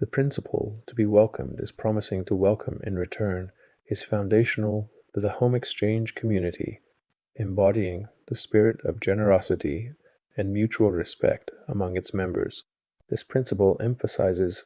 The principle to be welcomed is promising to welcome in return is foundational to the HomeExchange community, embodying the spirit of generosity and mutual respect among its members. This principle emphasizes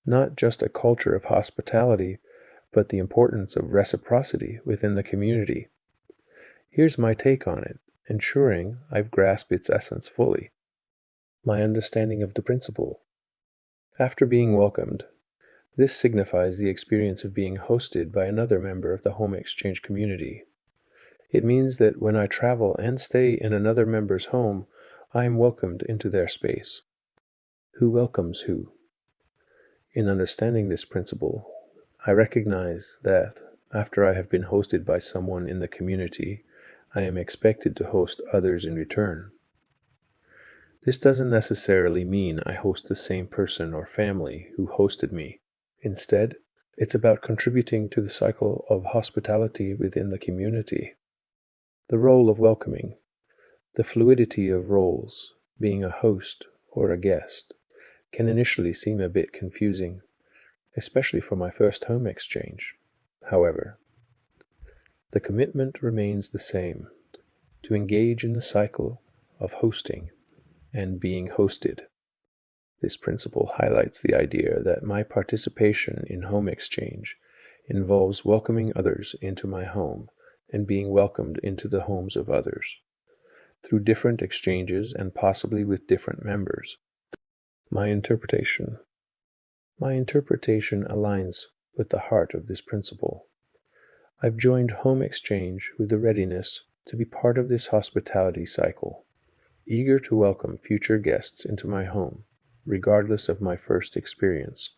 not just a culture of hospitality, but the importance of reciprocity within the community. Here's my take on it, ensuring I've grasped its essence fully. My understanding of the principle. After being welcomed, this signifies the experience of being hosted by another member of the HomeExchange community. It means that when I travel and stay in another member's home, I am welcomed into their space. Who welcomes who? In understanding this principle, I recognize that after I have been hosted by someone in the community, I am expected to host others in return. This doesn't necessarily mean I host the same person or family who hosted me. Instead, it's about contributing to the cycle of hospitality within the community. The role of welcoming, the fluidity of roles, being a host or a guest, can initially seem a bit confusing, especially for my first HomeExchange. However, the commitment remains the same, to engage in the cycle of hosting and being hosted. This principle highlights the idea that my participation in HomeExchange involves welcoming others into my home and being welcomed into the homes of others, through different exchanges and possibly with different members. My interpretation aligns with the heart of this principle. I've joined HomeExchange with the readiness to be part of this hospitality cycle, eager to welcome future guests into my home, regardless of my first experience,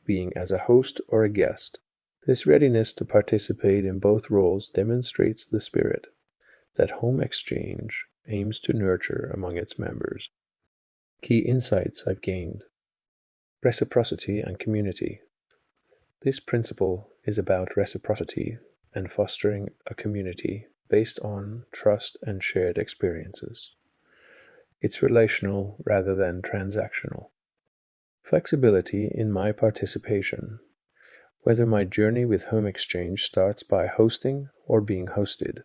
being as a host or a guest. This readiness to participate in both roles demonstrates the spirit that HomeExchange aims to nurture among its members. Key insights I've gained. Reciprocity and community. This principle is about reciprocity and fostering a community based on trust and shared experiences. It's relational rather than transactional. Flexibility in my participation. Whether my journey with HomeExchange starts by hosting or being hosted,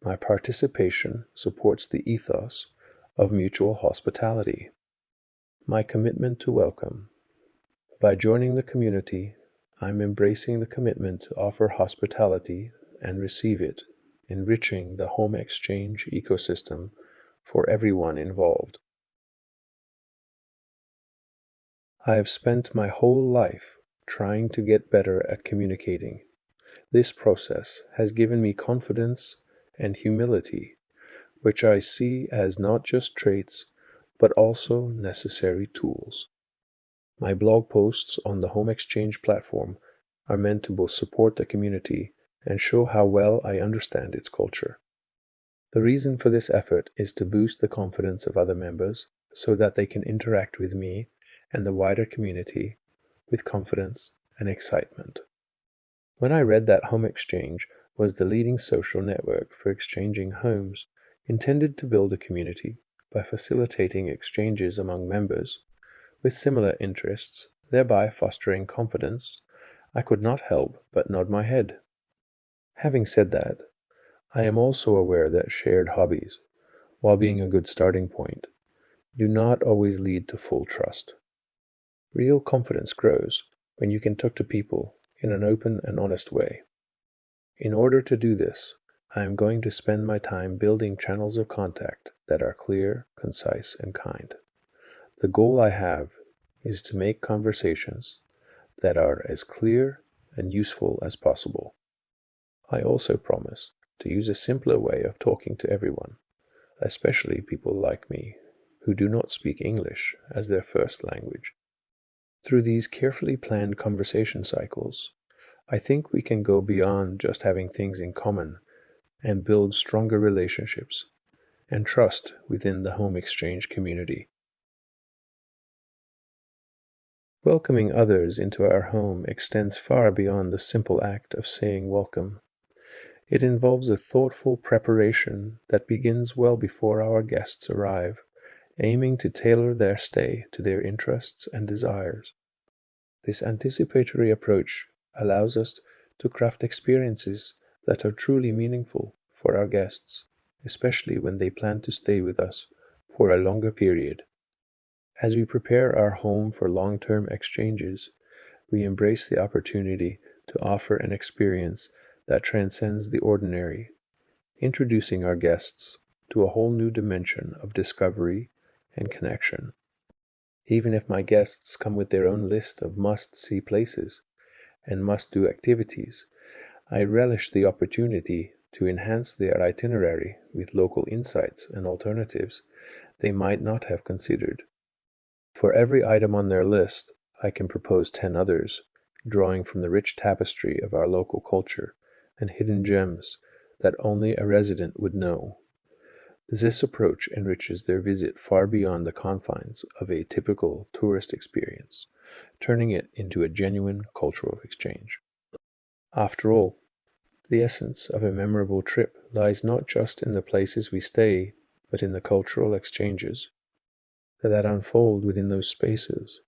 my participation supports the ethos of mutual hospitality. My commitment to welcome. By joining the community, I'm embracing the commitment to offer hospitality and receive it, enriching the HomeExchange ecosystem for everyone involved. I have spent my whole life trying to get better at communicating. This process has given me confidence and humility, which I see as not just traits, but also necessary tools. My blog posts on the HomeExchange platform are meant to both support the community and show how well I understand its culture. The reason for this effort is to boost the confidence of other members so that they can interact with me and the wider community with confidence and excitement. When I read that HomeExchange was the leading social network for exchanging homes intended to build a community by facilitating exchanges among members with similar interests, thereby fostering confidence, I could not help but nod my head. Having said that, I am also aware that shared hobbies, while being a good starting point, do not always lead to full trust. Real confidence grows when you can talk to people in an open and honest way. In order to do this, I am going to spend my time building channels of contact that are clear, concise, and kind. The goal I have is to make conversations that are as clear and useful as possible. I also promise to use a simpler way of talking to everyone, especially people like me who do not speak English as their first language. Through these carefully planned conversation cycles, I think we can go beyond just having things in common and build stronger relationships and trust within the HomeExchange community. Welcoming others into our home extends far beyond the simple act of saying welcome. It involves a thoughtful preparation that begins well before our guests arrive, aiming to tailor their stay to their interests and desires. This anticipatory approach allows us to craft experiences that are truly meaningful for our guests, especially when they plan to stay with us for a longer period. As we prepare our home for long-term exchanges, we embrace the opportunity to offer an experience that transcends the ordinary, introducing our guests to a whole new dimension of discovery and connection. Even if my guests come with their own list of must-see places and must-do activities, I relish the opportunity to enhance their itinerary with local insights and alternatives they might not have considered. For every item on their list, I can propose 10 others, drawing from the rich tapestry of our local culture and hidden gems that only a resident would know. This approach enriches their visit far beyond the confines of a typical tourist experience, turning it into a genuine cultural exchange. After all, the essence of a memorable trip lies not just in the places we stay, but in the cultural exchanges that unfold within those spaces.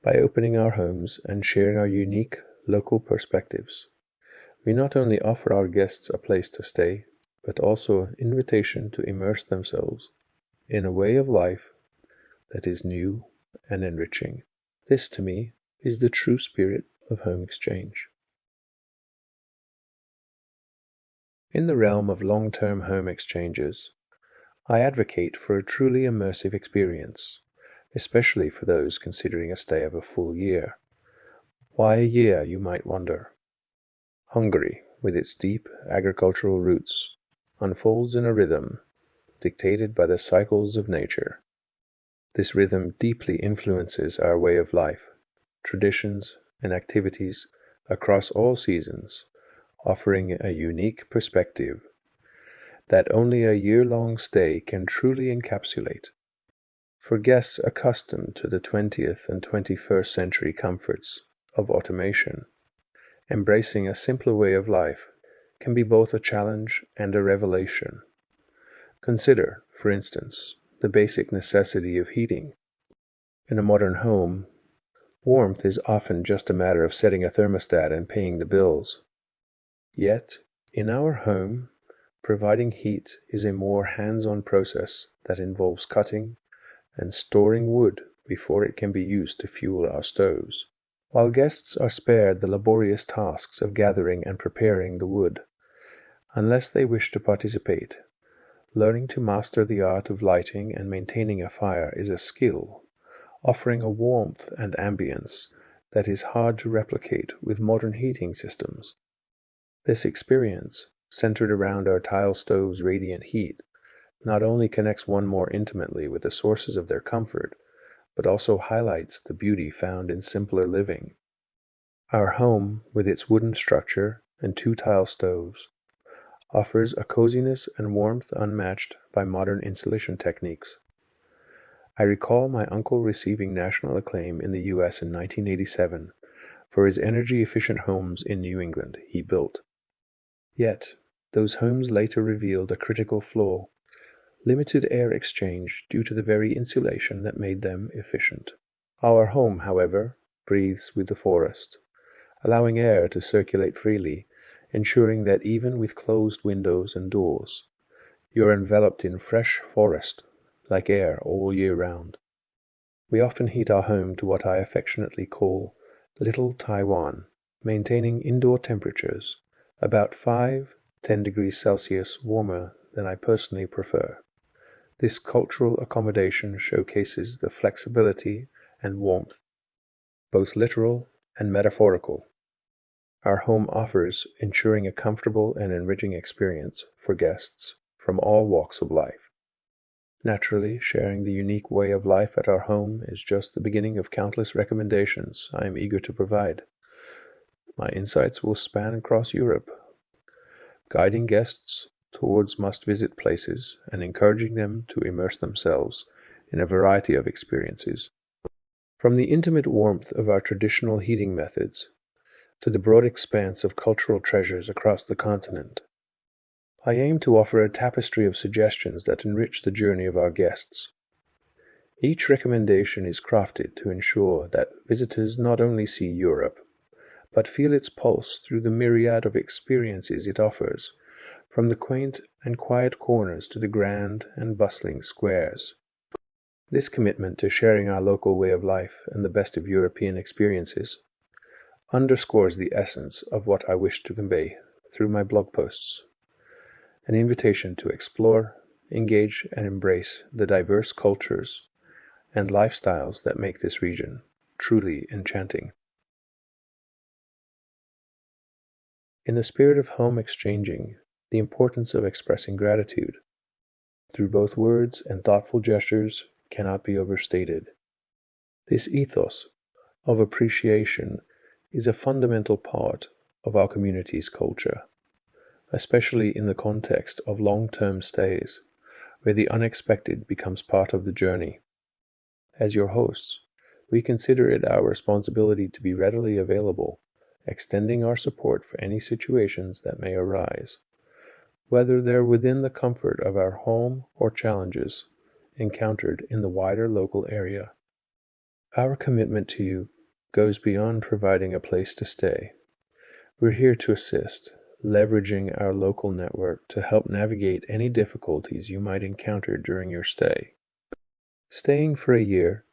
By opening our homes and sharing our unique local perspectives, we not only offer our guests a place to stay, but also an invitation to immerse themselves in a way of life that is new and enriching. This, to me, is the true spirit of HomeExchange. In the realm of long-term home exchanges, I advocate for a truly immersive experience, especially for those considering a stay of a full year. Why a year, you might wonder? Hungary, with its deep agricultural roots, unfolds in a rhythm dictated by the cycles of nature. This rhythm deeply influences our way of life, traditions, and activities across all seasons, offering a unique perspective that only a year-long stay can truly encapsulate. For guests accustomed to the 20th and 21st century comforts of automation, embracing a simpler way of life can be both a challenge and a revelation. Consider, for instance, the basic necessity of heating. In a modern home, warmth is often just a matter of setting a thermostat and paying the bills. Yet, in our home, providing heat is a more hands-on process that involves cutting and storing wood before it can be used to fuel our stoves. While guests are spared the laborious tasks of gathering and preparing the wood, unless they wish to participate, learning to master the art of lighting and maintaining a fire is a skill, offering a warmth and ambience that is hard to replicate with modern heating systems. This experience, centered around our tile stove's radiant heat, not only connects one more intimately with the sources of their comfort, but also highlights the beauty found in simpler living. Our home, with its wooden structure and 2 tile stoves, offers a coziness and warmth unmatched by modern insulation techniques. I recall my uncle receiving national acclaim in the U.S. in 1987 for his energy-efficient homes in New England he built. Yet, those homes later revealed a critical flaw: limited air exchange due to the very insulation that made them efficient. Our home, however, breathes with the forest, allowing air to circulate freely, ensuring that even with closed windows and doors, you're enveloped in fresh forest, like air all year round. We often heat our home to what I affectionately call Little Taiwan, maintaining indoor temperatures about 5–10 degrees Celsius warmer than I personally prefer. This cultural accommodation showcases the flexibility and warmth, both literal and metaphorical, our home offers, ensuring a comfortable and enriching experience for guests from all walks of life. Naturally, sharing the unique way of life at our home is just the beginning of countless recommendations I am eager to provide. My insights will span across Europe, guiding guests towards must-visit places and encouraging them to immerse themselves in a variety of experiences. From the intimate warmth of our traditional heating methods to the broad expanse of cultural treasures across the continent, I aim to offer a tapestry of suggestions that enrich the journey of our guests. Each recommendation is crafted to ensure that visitors not only see Europe, but feel its pulse through the myriad of experiences it offers, from the quaint and quiet corners to the grand and bustling squares. This commitment to sharing our local way of life and the best of European experiences underscores the essence of what I wish to convey through my blog posts, an invitation to explore, engage, and embrace the diverse cultures and lifestyles that make this region truly enchanting. In the spirit of home exchanging, the importance of expressing gratitude through both words and thoughtful gestures cannot be overstated. This ethos of appreciation is a fundamental part of our community's culture, especially in the context of long-term stays, where the unexpected becomes part of the journey. As your hosts, we consider it our responsibility to be readily available, extending our support for any situations that may arise, whether they're within the comfort of our home or challenges encountered in the wider local area. Our commitment to you goes beyond providing a place to stay. We're here to assist, leveraging our local network to help navigate any difficulties you might encounter during your stay. Staying for a year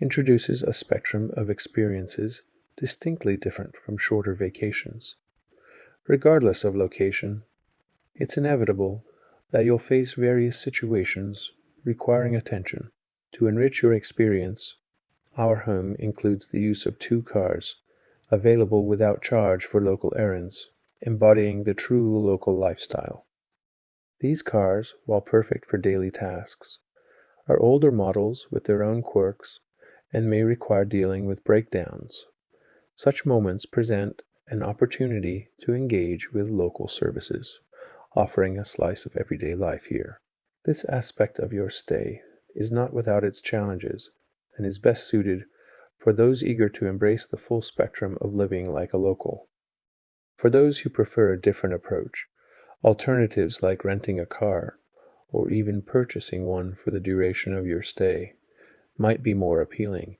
introduces a spectrum of experiences distinctly different from shorter vacations. Regardless of location, it's inevitable that you'll face various situations requiring attention. To enrich your experience, our home includes the use of 2 cars, available without charge for local errands, embodying the true local lifestyle. These cars, while perfect for daily tasks, are older models with their own quirks and may require dealing with breakdowns. Such moments present an opportunity to engage with local services, offering a slice of everyday life here. This aspect of your stay is not without its challenges and is best suited for those eager to embrace the full spectrum of living like a local. For those who prefer a different approach, alternatives like renting a car or even purchasing one for the duration of your stay might be more appealing.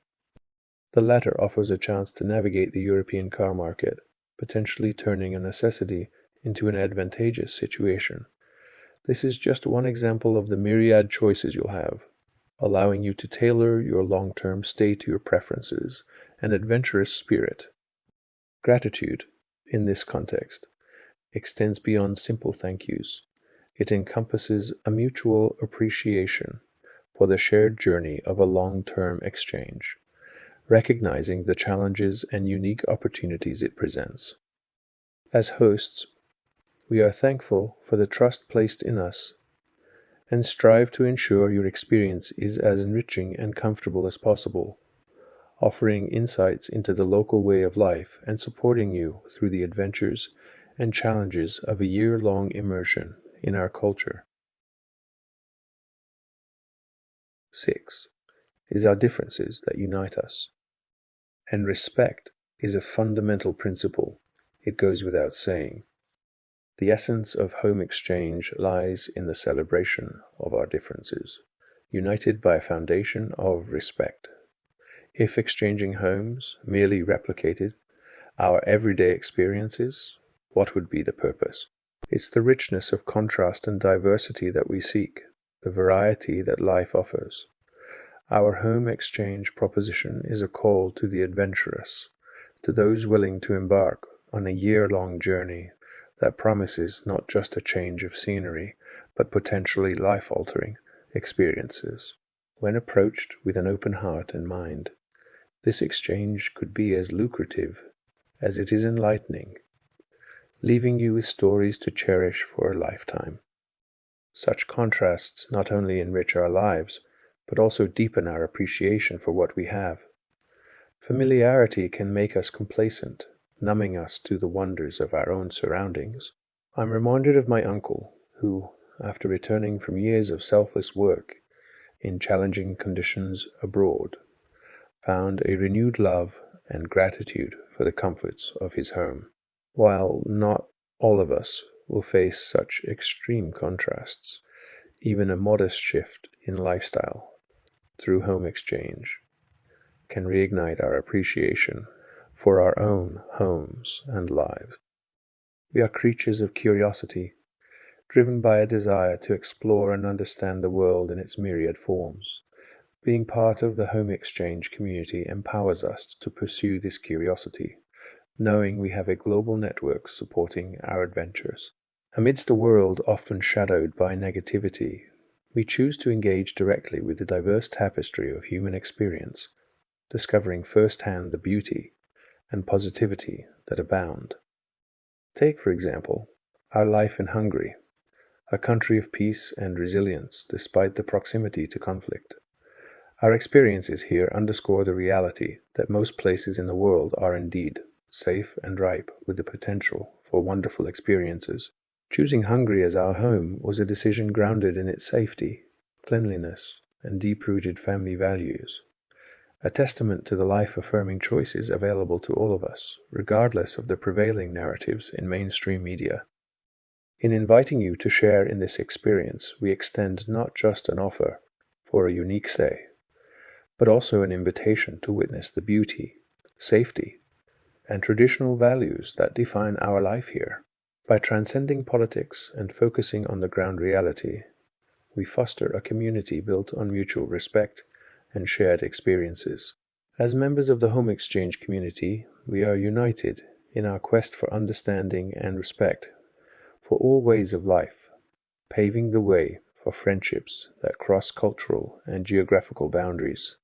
The latter offers a chance to navigate the European car market, potentially turning a necessity into an advantageous situation. This is just one example of the myriad choices you'll have, allowing you to tailor your long-term stay to your preferences and adventurous spirit. Gratitude, in this context, extends beyond simple thank yous. It encompasses a mutual appreciation for the shared journey of a long-term exchange, recognizing the challenges and unique opportunities it presents. As hosts, we are thankful for the trust placed in us and strive to ensure your experience is as enriching and comfortable as possible, offering insights into the local way of life and supporting you through the adventures and challenges of a year-long immersion in our culture. 6 is our differences that unite us. And respect is a fundamental principle, it goes without saying. The essence of home exchange lies in the celebration of our differences, united by a foundation of respect. If exchanging homes merely replicated our everyday experiences, what would be the purpose? It's the richness of contrast and diversity that we seek, the variety that life offers. Our home exchange proposition is a call to the adventurous, to those willing to embark on a year-long journey that promises not just a change of scenery, but potentially life-altering experiences. When approached with an open heart and mind, this exchange could be as lucrative as it is enlightening, leaving you with stories to cherish for a lifetime. Such contrasts not only enrich our lives, but also deepen our appreciation for what we have. Familiarity can make us complacent, numbing us to the wonders of our own surroundings. I'm reminded of my uncle, who, after returning from years of selfless work in challenging conditions abroad, found a renewed love and gratitude for the comforts of his home. While not all of us will face such extreme contrasts, even a modest shift in lifestyle through HomeExchange can reignite our appreciation for our own homes and lives. We are creatures of curiosity, driven by a desire to explore and understand the world in its myriad forms. Being part of the HomeExchange community empowers us to pursue this curiosity, knowing we have a global network supporting our adventures. Amidst a world often shadowed by negativity, we choose to engage directly with the diverse tapestry of human experience, discovering firsthand the beauty and positivity that abound. Take, for example, our life in Hungary, a country of peace and resilience despite the proximity to conflict. Our experiences here underscore the reality that most places in the world are indeed safe and ripe with the potential for wonderful experiences. Choosing Hungary as our home was a decision grounded in its safety, cleanliness, and deep-rooted family values, a testament to the life-affirming choices available to all of us, regardless of the prevailing narratives in mainstream media. In inviting you to share in this experience, we extend not just an offer for a unique stay, but also an invitation to witness the beauty, safety, and traditional values that define our life here. By transcending politics and focusing on the ground reality, we foster a community built on mutual respect and shared experiences. As members of the HomeExchange community, we are united in our quest for understanding and respect for all ways of life, paving the way for friendships that cross cultural and geographical boundaries.